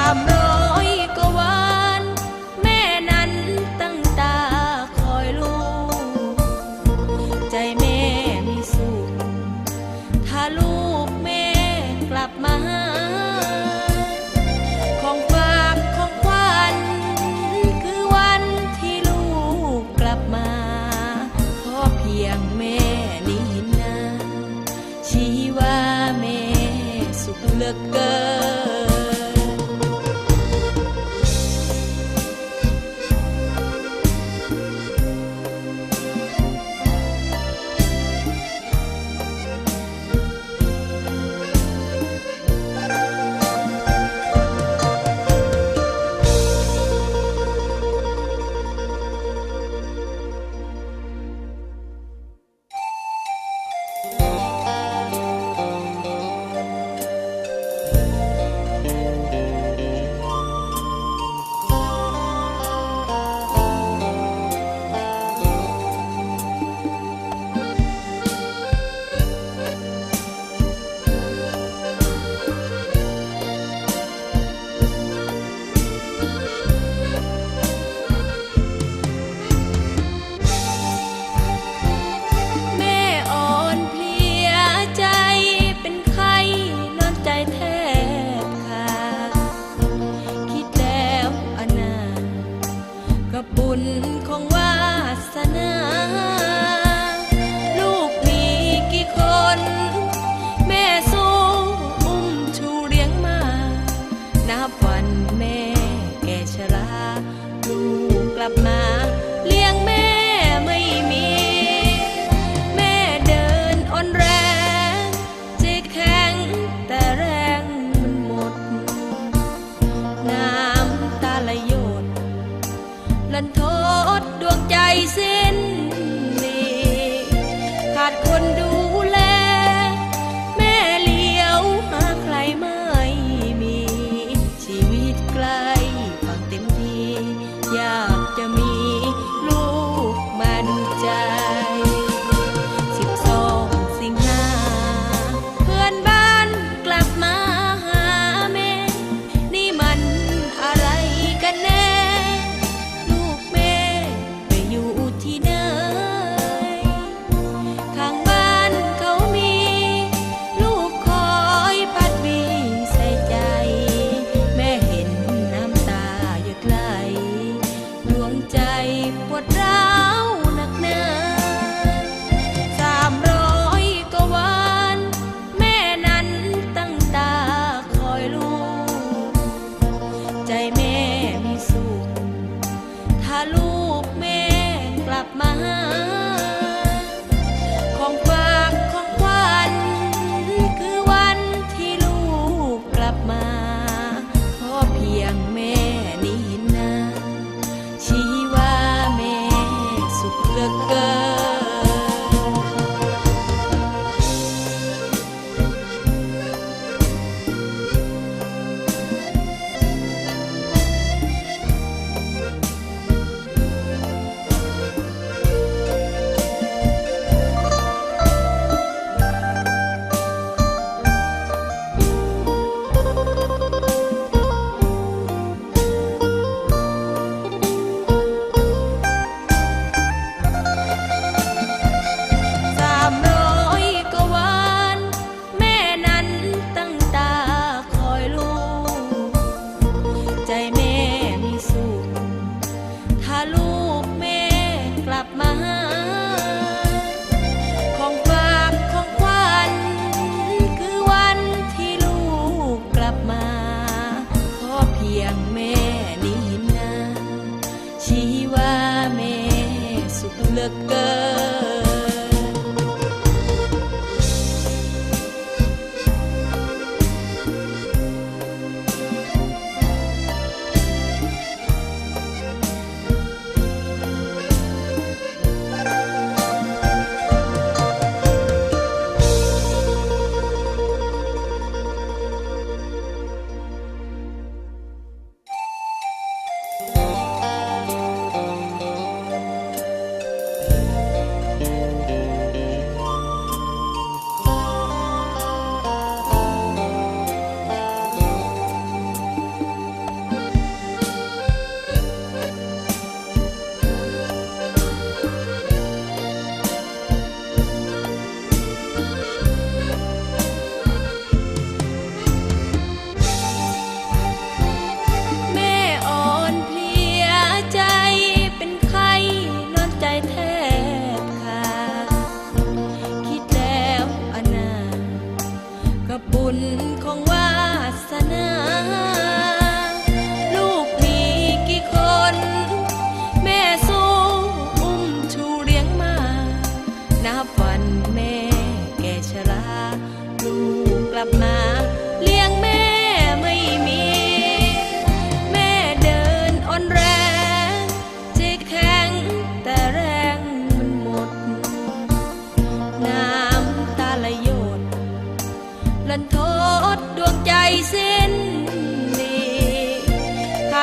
300 กว่า วันแม่นั้นตั้งตาคอยลูกใจแม่มีสุขถ้าลูกแม่กลับมาของฝากของขวัญคือวันที่ลูกกลับมาขอเพียงแม่นี้นะชี้ว่าแม่สุขเหลือเกินบุญของวาสนาลูกมีกี่คนแม่สู้อุ้มชูเลี้ยงมานับวันแม่แก่ชราลูกกลับมาเลี้ยงแม่ไม่มีแม่เดินอ่อนแรงจิตแข็งแต่แรงมันหมดน้ำตาไหลหยดลันทดดวงใจสิ้นดีขาดคนดูแลแม่เลี้ยวหาใครไม่มีชีวิตใกล้ฝั่งเต็มทีอยากจะมีลูกมาดูใจ12 สิงหาเพื่อนบ้านกลับมาหาแม่นี่มันอะไรกันแน่ข้างบ้านเขามีลูกคอยพัดวีใส่ใจแม่เห็นน้ำตาหยดไหลดวงใจปวดร้าวหนักหนา300 กว่า วันแม่นั้นตั้งตาคอยลูกใจแม่มีสุขถ้าลูกแม่กลับมาของฝากของขวัญคือวันที่ลูกกลับมาขอเพียงแม่นี้นะชี้ว่าแม่สุขเหลือเกิน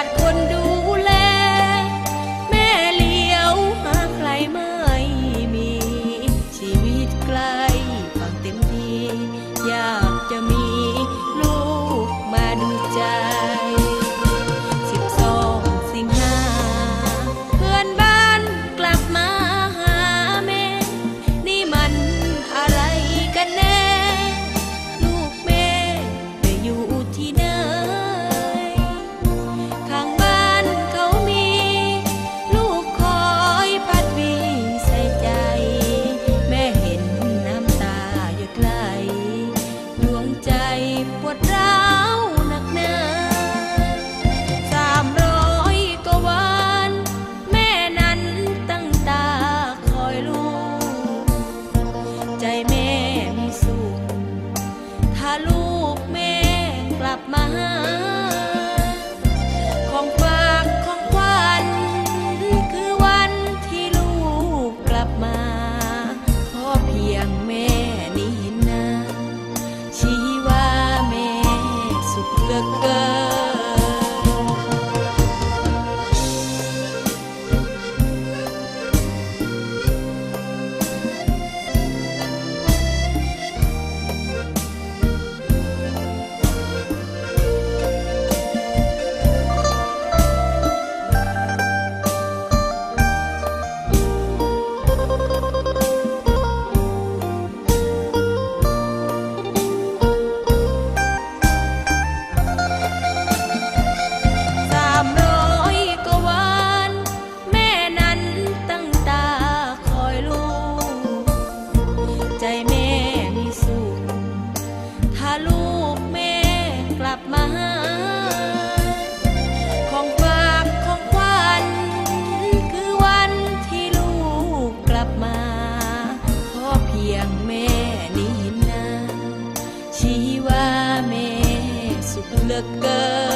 ดคนดูแลแม่เลี้ยวหาใครไม่มีชีวิตใกล้ฟังเต็มทีอยากจะมีลูกมาดูใจ12 สิงหาเพื่อนบ้านกลับมาหาแม่นี่มันอะไรกันแน่ลูกแม่ไปอยู่ที่ไหนข้างบ้านเขามีลูกคอยพัดวีใส่ใจแม่เห็นน้ำตาหยดไหลดวงใจปวดร้าวหนักหนา300 กว่าวันแม่นั้นตั้งตาคอยลูกใจแม่มีสุขถ้าลูกแม่กลับมาหาของฝากของขวัญคือวันที่ลูกกลับมาขอเพียงแม่นี้นะชีว่าแม่สุขเหลือเกิน300 กว่าวันแม่นั้นตั้งตาคอยลูกใจแม่มีสุขถ้าลูกแม่กลับมาหาของฝากของขวัญคือวันที่ลูกกลับมาขอเพียงแม่นี้นะชีว่าแม่สุขเหลือเกิน